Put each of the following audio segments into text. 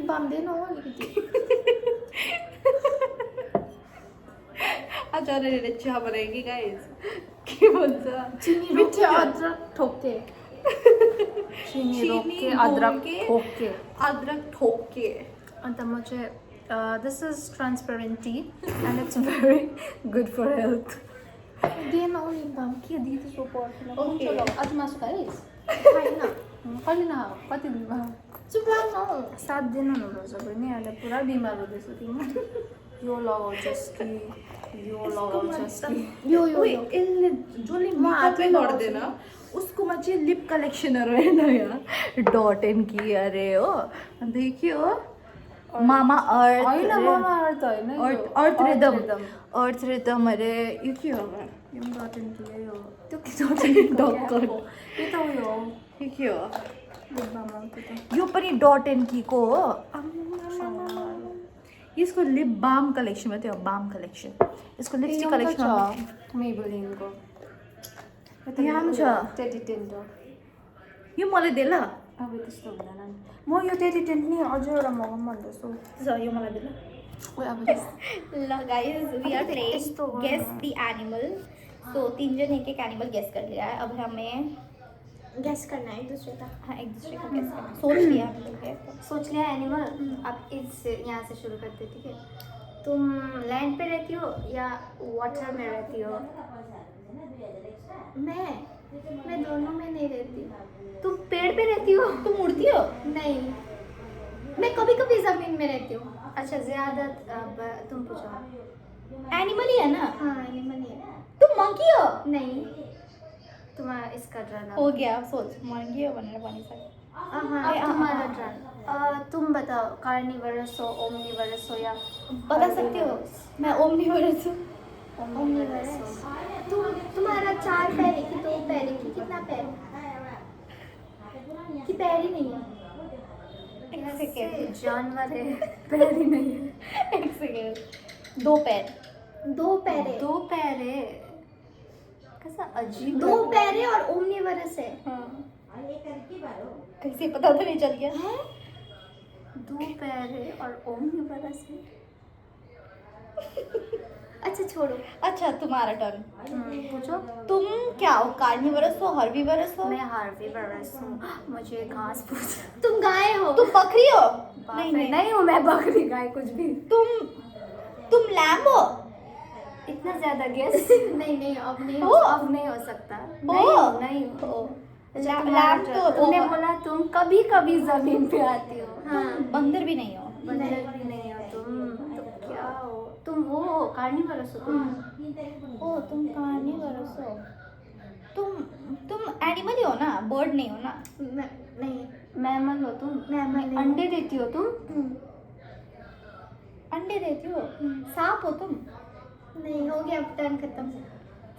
Lip balm दे न अलिकति आज अलिअलि चिया बनाएँ कि गाइस के भन्छ चिनी रोके अदरक ठोके चिनी रोके अदरक ठोके अन्त म चाहिँ this is transparent tea and it's very good for health. दिन ओ लिप बाम के दिए त्यसको पर्छ Okay. आज मासु खाइस् खाइन कहिले न कति दिनमा चुप लाग्नु 7 दिन हुनुपर्छ पनि अहिले पुरा बिमार हुँदैछ तिमी यो लगाउँछस् कि यो लगाउँछस् कि यो यसले जसले मेकअपै गर्दैन उसकोमा चाहिँ लिप कलेक्सनहरू होइन यहाँ डट एन्ड की अरे हो अन्त यो के हो मामा अर्थ होइन मामा अर्थ होइन अर्थ रिदम अरे यो के हो यो डटन के हो त्यो के डक्कर यो त उयो हो यो के हो लिप बाम हो त्यो त यो पनि डट एन्ड कीको हो यसको लिप बाम कलेक्सन मात्रै हो बाम कलेक्सन यसको लिपस्टिक कलेक्सन छ मेबलिनको यहाँ पनि छ टेडी टेन्ट हो यो मलाई दे ल अब त्यस्तो हुँदैन नि म यो टेडी टेन्ट नि अझै एउटा मगाउँ भन्दैछु त्यसो यो मलाई दे ल ओए अब ल गाइस वी आर प्लेइंग यस्तो हो गेस द एनिमल तो 3 जन एक एनिमल गेस कर लिया है अब हमें गेस करना है एक दूसरे का हाँ एक दूसरे का गेस करना सोच लिया हम लोग ने। सोच लिया एनिमल अब इस यहाँ से शुरू करते ठीक है तुम लैंड पे रहती हो या वाटर में रहती हो मैं दोनों में नहीं रहती तुम पेड़ पे रहती हो तुम उड़ती हो नहीं मैं कभी कभी जमीन में रहती हूँ अच्छा ज्यादा अब तुम पूछो एनिमल ही है ना हाँ एनिमल ही है तुम मंकी हो नहीं तुम्हारा इसका टर्न हो गया सोच मंकी हो भनेर भनिसक्यो हाँ तुम्हारा टर्न तुम बताओ कार्निवरस हो ओमनिवरस हो या बता सकते हो मैं ओमनिवरस हूँ ओमनिवरस हो तुम्हारा 4 पैर है कि 2 पैर है कि कितना पैर कि पैर ही नहीं है एक सेकेंड जानवर है पैर ही नहीं है एक सेकेंड 2 पैर 2 पैर है 2 पैर है कैसा अजीब 2 पैर है और ओमनिवरस है हाँ कैसे पता तो नहीं चल गया 2 पैर है और ओमनिवरस है अच्छा छोड़ो अच्छा तुम्हारा टर्न पूछो तुम क्या हो कार्निवरस हो हर्बीवरस हो मैं हार्बीवरस हूँ मुझे घास फूस तुम गाय हो तुम बकरी हो नहीं नहीं हूँ मैं बकरी गाय कुछ भी तुम लैम्ब हो इतना ज्यादा गेस नहीं अब नहीं हो सकता नहीं हो लैम्ब तो तुमने बोला तुम कभी कभी जमीन पे आती हो हाँ बंदर भी नहीं हो बंदर भी नहीं हो तुम तो क्या हो तुम वो कार्निवरस हो तुम ओ तुम कार्निवरस हो तुम एनिमल ही हो ना बर्ड नहीं हो ना नहीं मैमल हो तुम अंडे देती हो तुम अंडे देती हो सांप हो तुम नहीं हो गया टर्न खत्म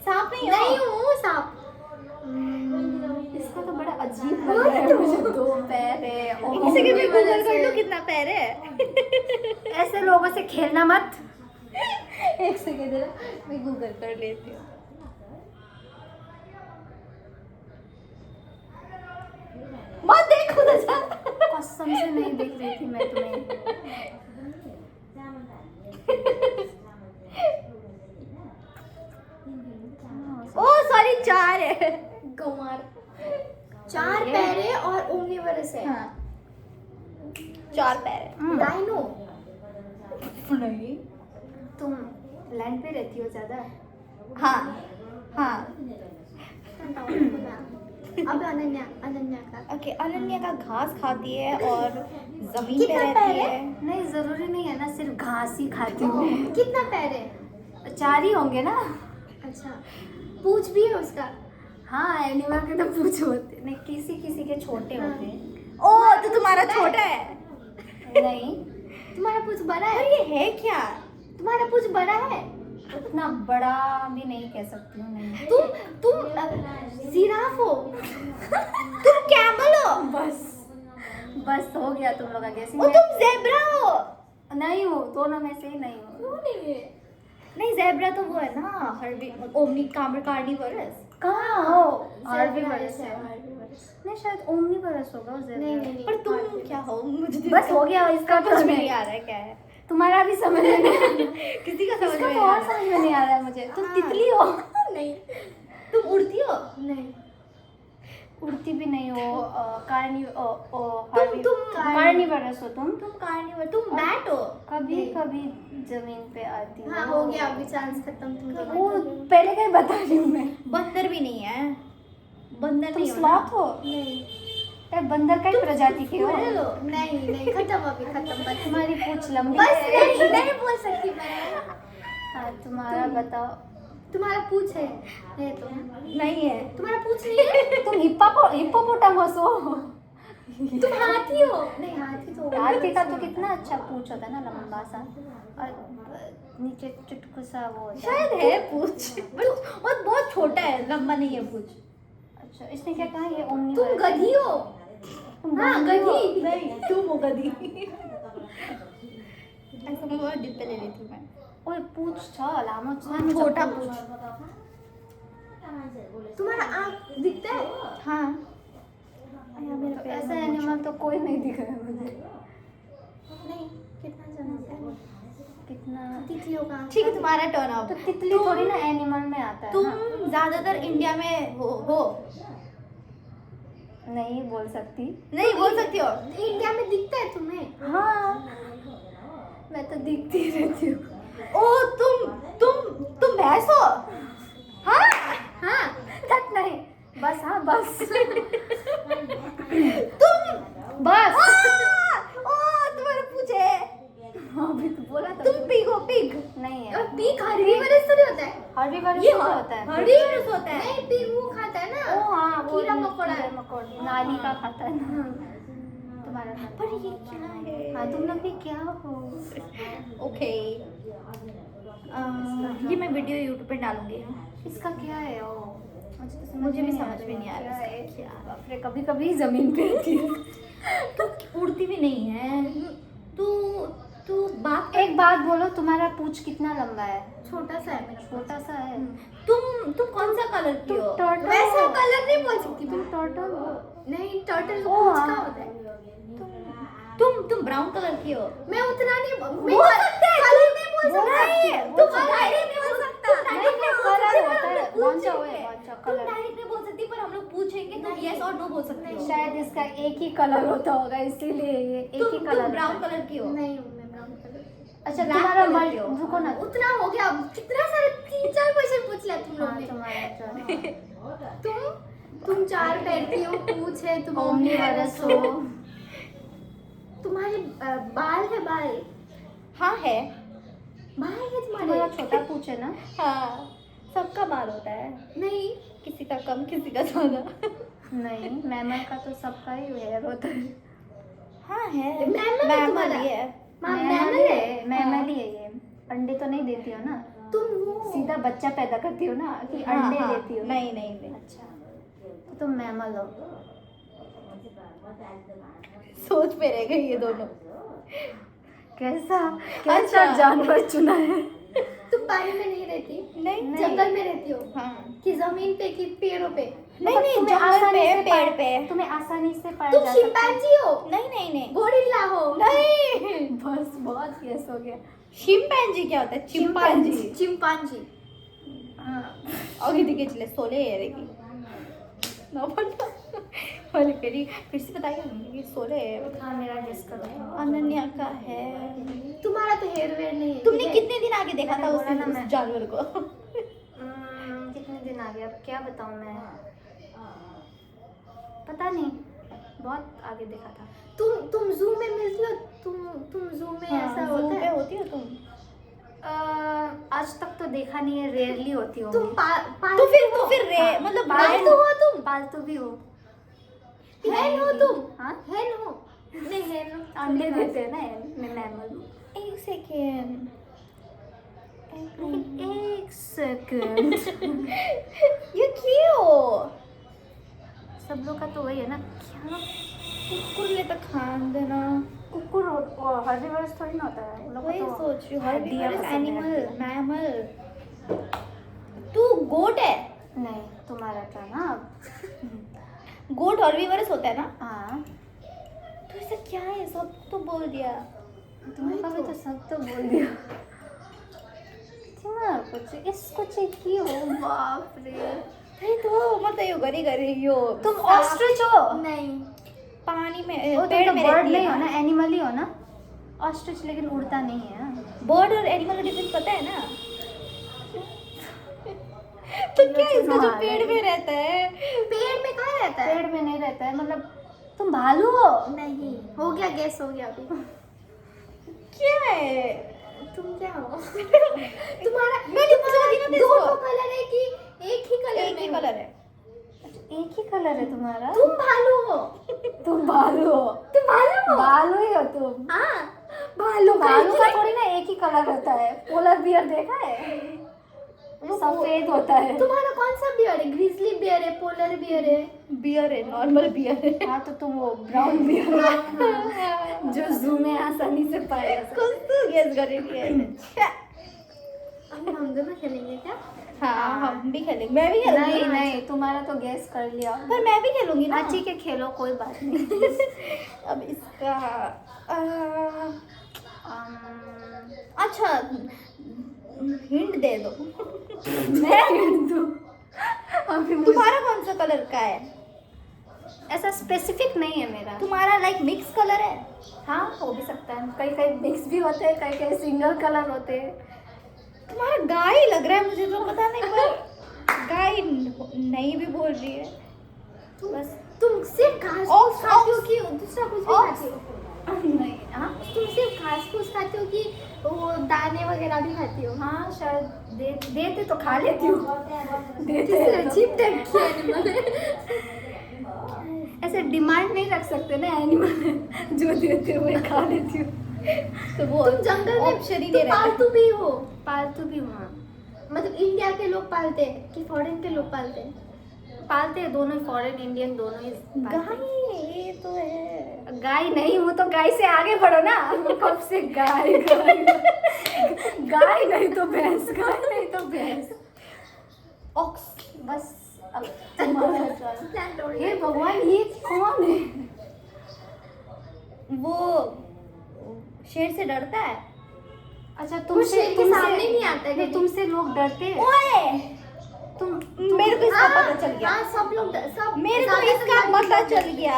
सांप नहीं हूँ सांप इसका तो बड़ा अजीब लग रहा है मुझे 2 पैर है एक सेकंड में गूगल कर लो कितना पैर है ऐसे लोगों से खेलना मत एक सेकंड मैं गूगल कर लेती हूँ मत देखो ना जा कसम से नहीं देख रही थी मैं तुम्हें ओ सॉरी 4 है गंवार 4 पैर है और ओमनिवरस है हाँ 4 पैर है डाइनो नहीं तुम लैंड पे रहती हो ज्यादा हाँ अब अनन्या का ओके अनन्या का घास खाती है और जमीन पे कितना रहती पैर है है नहीं जरूरी नहीं है ना सिर्फ घास ही खाती हूँ कितना पैर है 4 ही होंगे ना अच्छा पूछ भी है उसका हाँ एनिमल के तो पूछ होते नहीं किसी के छोटे होते हैं ओ तो तुम्हारा छोटा है नहीं तुम्हारा पूछ बड़ा है ये है क्या तुम्हारा पूछ बड़ा है उतना बड़ा भी नहीं कह सकती हूँ नहीं तुम जिराफ हो तुम कैमल हो बस हो गया तुम लोग का गेसिंग ओ तुम जेब्रा हो नहीं हो दोनों में से ही नहीं हो नहीं जेब्रा तो वो है ना हर्बी ओमनी कार्निवरस कहाँ हो हार्बीवरस है नहीं शायद ओमनिवरस होगा नहीं पर क्या हो, मुझे तो बस इसका- हो गया इसका कुछ भी नहीं आ रहा है क्या है, तुम्हारा भी समझ में नहीं आ रहा। किसी का समझ इसका में तो नहीं आ और रहा। समझ में नहीं आ रहा है मुझे। तुम हाँ। तितली हो? नहीं, तुम उड़ती हो? नहीं, उड़ती भी नहीं हो। तुम कार्निवरस हो तुम। तुम कार्निवोर, तुम बैट हो? कभी कभी जमीन पे आती हो। हाँ, हो गया अभी चांस खत्म। तुम तो वो पहले कहीं बता रही हूँ मैं। बंदर भी नहीं है, बंदर तुम नहीं हो स्लॉथ ना? हो? नहीं यार बंदर का ही प्रजाति के हो। स्क्विरल हो? नहीं नहीं, खत्म अभी खत्म बस। तुम्हारी पूंछ लंबी बस है। नहीं बोल सकती मैं। हाँ, तुम्हारा बताओ। तुम्हारा पूछ है तो नहीं है। तुम्हारा पूछ नहीं है। तुम हिप्पोपोटामस हो। तुम हाथी हो? नहीं, हाथी तो हाथी का तो कितना अच्छा पूंछ होता है ना, लंबा सा, और नीचे चुटकू सा वो होता है। शायद है पूछ, और बहुत छोटा है, लंबा नहीं है पूछ। अच्छा, इसने क्या कहा? ये ओमनी तुम गधी हो? हाँ, गधी। नहीं, तुम हो गधी। ऐसा मैं बहुत दिल पे ले लेती हूँ मैं। ओए पूंछ छ लामो छ, छोटा पूछ। तुम्हारा आँख दिखता है? हाँ, तो ऐसा एनिमल तो कोई नहीं दिख रहा है मुझे। नहीं, कितना जाना कितना तितलियों का आँख। ठीक है, तुम्हारा टर्न अब। तो तितली थोड़ी ना एनिमल में आता है तुम ना। ज्यादातर इंडिया में हो? नहीं बोल सकती। नहीं बोल सकती हो? इंडिया में दिखता है तुम्हें? हाँ, मैं तो दिखती रहती हूँ। ओ, तुम भैंस हो? हाँ हाँ। तक नहीं, बस। हाँ बस। तुम बस। ओ, तुम्हारा पूछे। अभी तो बोला था। तुम पिग हो? पिग नहीं और है। पीक हर्बीवरस थोड़ी होता है। हर्बीवरस ये तो होता है। हर्बीवरस होता है। नहीं, पीक वो खाता है ना। ओ हाँ, वो कीड़ा मकोड़ा। कीड़ा मकोड़ा नाली का खाता है ना। तुम्हारा पर ये क्या है? हाँ, तुम लोग भी क्या हो? ओके, ये मैं वीडियो यूट्यूब पे डालूंगी। इसका क्या है? ओ मुझे भी समझ में नहीं आ रहा क्या है। इसका क्या है। बाप रे, कभी कभी जमीन पे आती है। तू उड़ती भी नहीं है। तू तू बात एक बात बोलो, तुम्हारा पूंछ कितना लंबा है? छोटा सा है मेरा। छोटा सा है। तुम कौन सा कलर की हो? टर्टल वैसा हो। कलर नहीं बोल सकती तुम मैं। टर्टल हो। नहीं, टर्टल ओ, पूंछ हाँ। का होता है। तुम ब्राउन कलर की हो? मैं उतना नहीं बोल सकते हैं, कलर नहीं बोल नहीं, सकती। तुम डायरेक्ट नहीं बोल सकता। नहीं, नहीं, कलर होता है। कौन सा है? कौन सा तुम कलर? डायरेक्ट नहीं बोल सकती, पर हम लोग पूछेंगे तुम यस और नो बोल सकते हो। शायद इसका एक ही कलर होता होगा, इसीलिए ये एक ही तुम कलर ब्राउन होता है। कलर की हो? नहीं हूँ मैं ब्राउन कलर। अच्छा, black तुम्हारा कलर की हो? रुको ना। उतना हो गया। कितना सारे 3-4 क्वेश्चन पूछ लिया तुम लोग हाँ, ने। तुम्हारा तुम 4 पैर की हो, पूछ है, तुम ओमनीवरस हो। तुम्हारे बाल है? बाल हाँ है। बाल है तुम्हारा तुम्हारे? छोटा पूंछ है ना? हाँ, सबका बाल होता है, नहीं, किसी का कम किसी का ज्यादा। नहीं, मैमल का तो सबका ही हेयर होता है। हाँ है, मैमल है मैमल तुम्हारा? ही है। मैमल है। मैमल ही है ये। अंडे तो नहीं देती हो ना? तुम वो सीधा बच्चा पैदा करती हो ना, कि हाँ, अंडे हाँ, देती हो? नहीं नहीं नहीं। अच्छा, तो तुम मैमल हो। सोच पे रह गए ये दोनों। कैसा अच्छा। कैसा जानवर चुना है? तुम पानी में नहीं रहती? नहीं जंगल में रहती हो? हाँ, कि जमीन पे कि पेड़ों पे? नहीं नहीं, तुम्हें जंगल आसानी पे, से पेड़ पा- पे। तुम्हें आसानी से पाया तुम जा सकता है। शिम्पैंजी हो? नहीं नहीं नहीं गोरिल्ला हो? नहीं। बस बहुत गेस हो गया। शिम्पैंजी क्या होता है? चिंपांजी। चिंपांजी। हाँ, आगे दिखे चले सोले है रेगी ना पता वाले फिर से बताइए ये सोले है। हाँ, मेरा गेस करो। अनन्या का है। तुम्हारा तो हेयर वेयर नहीं है। तुमने ठीक है? कितने दिन आगे देखा मैंने था बोला ना उस मैं। जानवर को? कितने दिन आ गए, अब क्या बताऊँ मैं? पता नहीं, बहुत आगे देखा था। तुम जू में मिलती हो? तुम जू में ऐसा ज़ू होता पे है? होती हो तुम? आज तक तो देखा नहीं है, रेयरली होती हो। तुम तो फिर रे हाँ, मतलब पालतू हो तुम? पालतू भी हो। हैन हो तुम? हाँ, हैन हो? नहीं, हैन हो। अंडे देते हैं ना, मैं मैमल हूँ। एक सेकेंड, लेकिन एक सेकंड। ये क्यों? सब लोग का तो वही है ना। क्या कुकुर ले तो खान देना। कुकुर हर्बीवरस थोड़ी ना होता है, उन लोग को वही तो सोच रही हूँ, हड्डियाँ हर्बीवरस पसंद है, एनिमल, हड्डियाँ। मैमल। तू गोट है? नहीं, तुम्हारा टर्न। हाँ, गोट हर्बीवरस होता है ना? हाँ। तो ऐसा क्या है, सब तो बोल दिया। तुम्हारा भी तो सब तो बोल दिया। तुम्हारा कुछ इसको चेक की हो, बाप रे। नहीं तो मतलब यो गरी गरी यो तुम ऑस्ट्रिच हो? नहीं, पानी में ओ, पेड़ तुम में तो बर्ड रहती नहीं है हो ना। ना, एनिमल ही हो ना। ऑस्ट्रिच लेकिन उड़ता नहीं है ना। बर्ड और एनिमल का डिफरेंस पता है ना? तो क्या इसका जो पेड़ में रहता है, पेड़ में कहाँ रहता है? पेड़ में नहीं रहता है, मतलब तुम भालू हो? नहीं, हो गया, गैस हो गया अभी। क्या है? तुम क्या हो? तुम्हारा मैंने पूछा कि ना, दो कलर है कि एक ही कलर? एक ही कलर है। एक ही कलर है तुम्हारा। तुम भालू हो। तुम भालू हो? तुम भालू हो? भालू ही हो तुम। हाँ, भालू भालू का थोड़ी ना एक ही कलर होता है। पोलर बियर देखा है? वो सफेद होता है। तुम्हारा कौन सा बियर है? ग्रिजली बियर है, पोलर बियर है? बियर है, नॉर्मल बियर है। हाँ तो तुम वो ब्राउन बियर जो जू में आसानी से पाया जा सकता है। कुछ तो गेस करेंगे। अब हम दोनों खेलेंगे क्या? हाँ, हम भी खेलेंगे। मैं भी खेलूंगी। नहीं नहीं, तुम्हारा तो गैस कर लिया। पर मैं भी खेलूंगी ना। हाँ ठीक है, खेलो, कोई बात नहीं। अब इसका अच्छा हिंट दे दो। मैं हिंट दूँ? अभी मुझे तुम्हारा कौन सा कलर का है? ऐसा स्पेसिफिक नहीं है मेरा। तुम्हारा लाइक मिक्स कलर है? हाँ हो भी सकता है, कई कई मिक्स भी होते हैं, कई कई सिंगल कलर होते हैं। तुम्हारा गाय लग रहा है मुझे, तो पता नहीं, पर गाय नहीं भी बोल रही है। बस तुम सिर्फ घास फूस खाती हो कि दूसरा कुछ भी खाती हो? नहीं। हाँ तुम सिर्फ घास फूस खाती हो कि वो दाने वगैरह भी खाती हो? हाँ शायद देते तो खा लेती हूँ। देते अजीब टाइप की एनिमल है। ऐसे डिमांड नहीं रख सकते ना एनिमल, जो देते हुए खा लेती हूँ। तो वो तुम जंगल में ऑप्शन ही तुम नहीं रहता। पालतू भी हो? पालतू भी हूँ। मतलब इंडिया के लोग पालते हैं कि फॉरेन के लोग पालते हैं? पालते हैं दोनों ही, फॉरेन इंडियन दोनों ही पालते हैं। गाय ये तो है। गाय नहीं हूँ तो गाय से आगे बढ़ो ना। कब से गाय गाय गाय नहीं तो भैंस, गाय नहीं तो भैंस। ऑक्स। बस अब तुम्हारा turn। हे भगवान, ये कौन है? वो शेर से डरता है? अच्छा वो शेर के सामने नहीं आता है नहीं, कभी? तुमसे लोग डरते हैं। ओए, तुम मेरे को इसका पता चल गया। हाँ, सब लोग सब मेरे को इसका पता चल गया।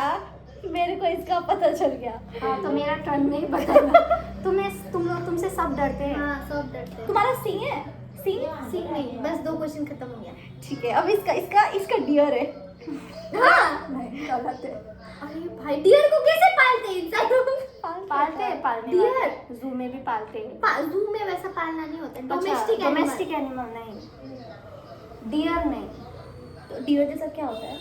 मेरे को इसका पता चल गया। हाँ तो मेरा टर्न नहीं बताना। तुमसे सब डरते हैं। हाँ, सब डरते हैं। तुम्हारा सिंह है? सिंह? सिंह नहीं, बस 2 क्वेश्चन खत्म हो गया। ठीक है, अब इसका डियर है। हाँ, नहीं, गलत है। अरे भाई, डियर को कैसे पालते हैं इंसान? पालते हैं, पालने डियर? वाले जू में भी पालते हैं। जू में वैसा पालना नहीं होता, डोमेस्टिक डोमेस्टिक एनिमल नहीं, डियर नहीं। तो डियर जैसा क्या होता है?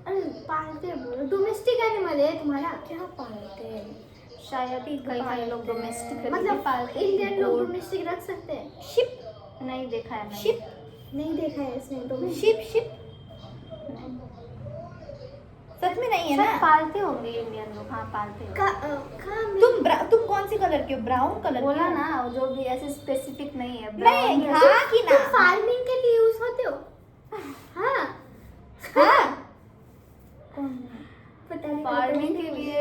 अरे पालते हैं, डोमेस्टिक एनिमल है तुम्हारा? क्या पालते हैं? शायद ही कई लोग डोमेस्टिक मतलब पालते हैं। इंडियन लोग डोमेस्टिक रख सकते हैं? शिप? नहीं देखा है मैंने। शिप नहीं देखा है इसने। डोमेस्टिक शिप सच में नहीं है शायद ना? पालते होंगे इंडियन लोग। हाँ पालते हैं। तुम कौन सी कलर के हो? ब्राउन कलर की बोला हो? ना, जो भी ऐसे स्पेसिफिक नहीं है। नहीं, brown हाँ कि ना? तुम फार्मिंग के लिए यूज होते हो? हाँ हाँ, पता नहीं। फार्मिंग के लिए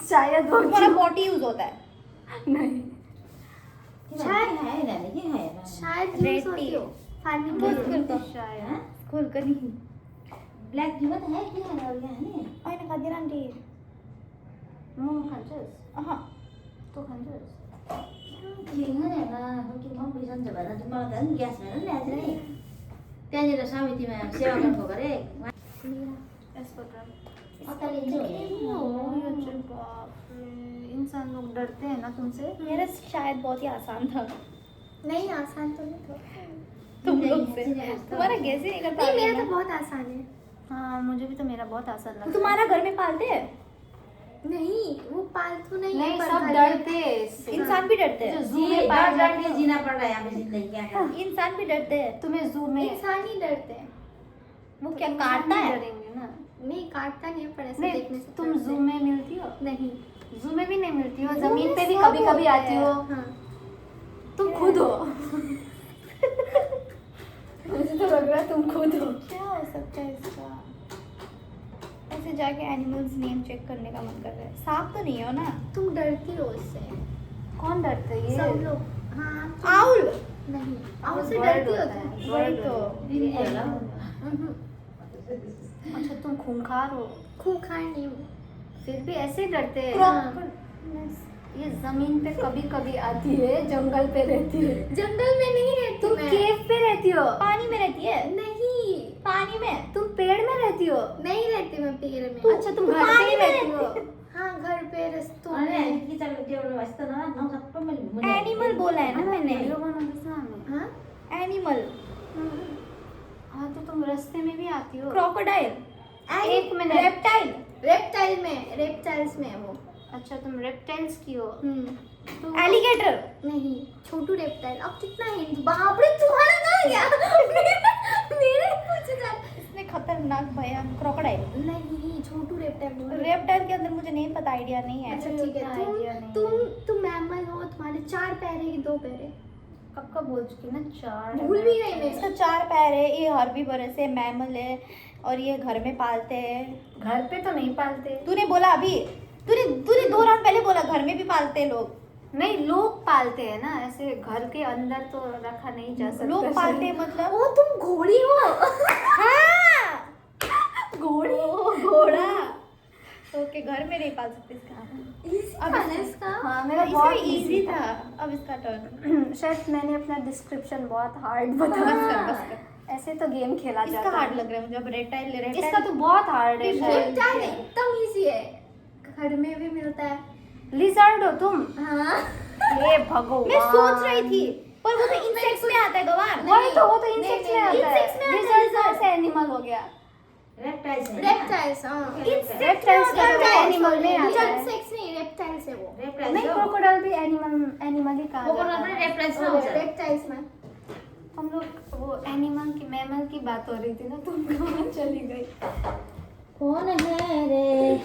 शायद हो। तुम्हारा पोटी यूज होता है? नहीं, शायद यूज होती हो फार्मिंग के लिए। शायद खोल कर नहीं। ब्लैक जीवत है कि है और क्या है? ओए ना खादी आंटी। खंजस हाँ, तो खंजस किन है ना, हम कि हम बिजन जब ना तुम पता नहीं गैस में ना ले नहीं। त्यहाँनिर समितिमा सेवा गर्नु गरे अतले जो इंसान लोग डरते हैं ना तुमसे। मेरा शायद बहुत ही आसान था। नहीं, आसान तो नहीं था तुम लोग से। तुम्हारा गैस ही नहीं कर पा रही। मेरा तो बहुत आसान है। हाँ मुझे भी तो मेरा बहुत आसान लगता है। तुम्हारा घर में पालते हैं? नहीं, वो पालतू नहीं है, नहीं, पर सब घर डरते में- हैं इससे। इंसान भी डरते हैं। जू में पाल डर के जीना पड़ रहा है यहाँ पे जिंदगी क्या है। इंसान भी डरते हैं। तुम्हें जू में इंसान ही डरते हैं। वो क्या इंसान काटता नहीं है? डरेंगे ना। नहीं, काटता नहीं है, पर ऐसे नहीं, देखने से तुम डरते जू हैं। में मिलती हो? नहीं, जू में भी नहीं मिलती हो, जू जमीन में पे भी सब कभी कभी होते आती हैं। हो। हाँ। तुम खुद हो। मुझे तो लग रहा है तुम खुद हो। क्या हो सकता है इसका? ऐसे जाके एनिमल्स नेम चेक करने का मन कर रहा है। सांप तो नहीं हो ना? तुम डरती हो उससे। कौन डरता है ये? सब लोग। हाँ आउल। नहीं, आउल से bird डरती हो होता है, तुम। bird तो होता है। हम्म, अच्छा तुम खूंखार हो, खूंखार नहीं हूँ। फिर भी ऐसे डरते हैं। Crocodile। ये जमीन पे कभी कभी आती है, जंगल पे रहती है। जंगल में नहीं रहती तुम मैं। केव पे रहती हो। पानी में रहती है? नहीं, पानी में? तुम पेड़ में रहती हो। नहीं रहती मैं पेड़ में। अच्छा तुम घर पे ही रहती हो। हाँ, घर पे रस्तों में। एनिमल बोला है ना मैंने। हाँ? एनिमल। हाँ तो तुम रास्ते में भी आती हो। क्रोकोडाइल। एक मिनट। रेप्टाइल। रेप्टाइल में, रेप्टाइल्स में है वो। अच्छा तुम रेप्टाइल्स की हो। तो एलिगेटर। नहीं, छोटू रेप्टाइल। अब कितना हिंट? बाप रे, तुम्हारा कहाँ गया? मेरे पूछे जा। इसने खतरनाक भयान क्रोकोडाइल। नहीं, छोटू रेप्टाइल। रेप्टाइल के अंदर मुझे नहीं पता, आइडिया नहीं है। अच्छा ठीक है। idea नहीं तुम मैमल हो, तुम्हारे 4 पैर है कि 2 पैर है? कब का बोल चुकी ना, 4 भूल भी गई मैं। इसका 4 पैर है, ये हर्बीवोरस है, मैमल है और ये घर में पालते हैं। घर पे तो नहीं पालते। तूने बोला अभी, तूने 2 राउंड पहले बोला घर में भी पालते हैं लोग। नहीं, लोग पालते हैं ना, ऐसे घर के अंदर तो रखा नहीं जा सकता। लोग पालते हैं मतलब? ओ, तुम घोड़ी हो। हाँ, घोड़ी। घोड़ा। ओके, घर में नहीं पाल सकते इसका। इजी था ना इसका? हाँ मेरा इसका बहुत इजी था। अब इसका टर्न। शायद मैंने अपना डिस्क्रिप्शन बहुत हार्ड बस बताया। कर, बस कर। ऐसे तो गेम खेला इसका जाता हार्ड है। लग रहा है मुझे। अब रेप्टाइल। इसका तो बहुत हार्ड है शायद। रेप्टाइल एकदम इजी है, घर में भी मिलता है। लिजर्ड हो तुम। हाँ। हे भगवान। मैं सोच रही थी, पर वो तो इंसेक्ट्स में आता है गवार। वही तो, वो तो नहीं, इंसेक्ट्स नहीं, में आता है। insects में आता है, लिजर्ड कौन lizard। सा एनिमल हो गया? रेप्टाइल्स। हाँ, रेप्टाइल्स का तो एनिमल में आता है। इंसेक्ट्स नहीं, रेप्टाइल्स है वो। नहीं, क्रोकोडाइल भी एनिमल ही कहा जाता है। रेप्टाइल्स में। हम लोग वो एनिमल की, मैमल की बात हो रही थी ना, तुम कहाँ चली गई? कौन है रे?